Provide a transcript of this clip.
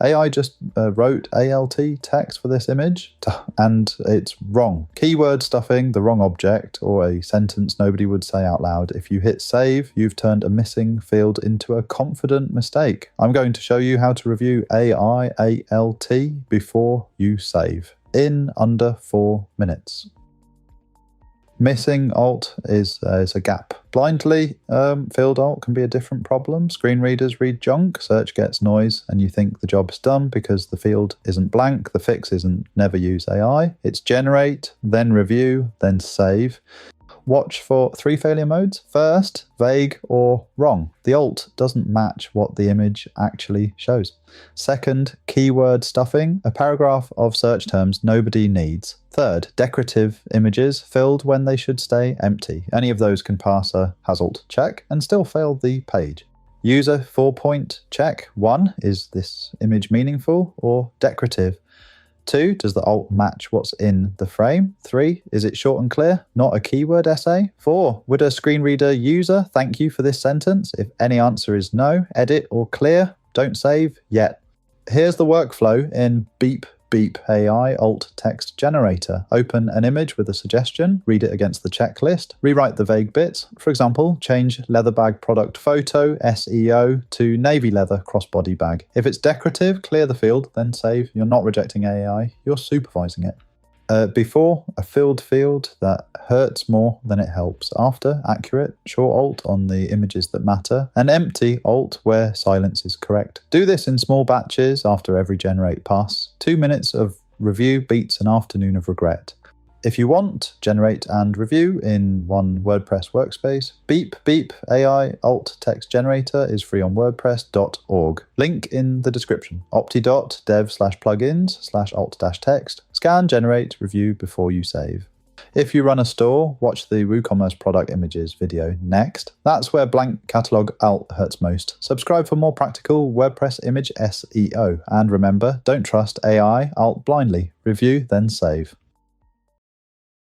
AI just wrote ALT text for this image, and it's wrong. Keyword stuffing the wrong object, or a sentence nobody would say out loud. If you hit save, you've turned a missing field into a confident mistake. I'm going to show you how to review AI ALT before you save in under 4 minutes. Missing alt is a gap. Blindly filled alt can be a different problem. Screen readers read junk, search gets noise, and you think the job's done because the field isn't blank. The fix isn't never use AI. It's generate, then review, then save. Watch for 3 failure modes. First, vague or wrong. The alt doesn't match what the image actually shows. Second, keyword stuffing, a paragraph of search terms nobody needs. Third, decorative images filled when they should stay empty. Any of those can pass a HasAlt check and still fail the page. User 4-point check. 1, is this image meaningful or decorative? 2, does the alt match what's in the frame? 3, is it short and clear, not a keyword essay? 4, would a screen reader user thank you for this sentence? If any answer is no, edit or clear, don't save yet. Here's the workflow in OpptiAI Alt Text generator. Open an image with a suggestion, read it against the checklist, rewrite the vague bits. For example, change leather bag product photo, SEO, to navy leather crossbody bag. If it's decorative, clear the field, then save. You're not rejecting AI, you're supervising it. Before, a filled field that hurts more than it helps. After, accurate, short alt on the images that matter. An empty alt where silence is correct. Do this in small batches after every generate pass. 2 minutes of review beats an afternoon of regret. If you want, generate and review in one WordPress workspace. AI Alt Text Generator is free on WordPress.org. Link in the description. opti.dev/plugins/alt-text. Scan, generate, review before you save. If you run a store, watch the WooCommerce product images video next. That's where blank catalog alt hurts most. Subscribe for more practical WordPress image SEO. And remember, don't trust AI alt blindly. Review, then save.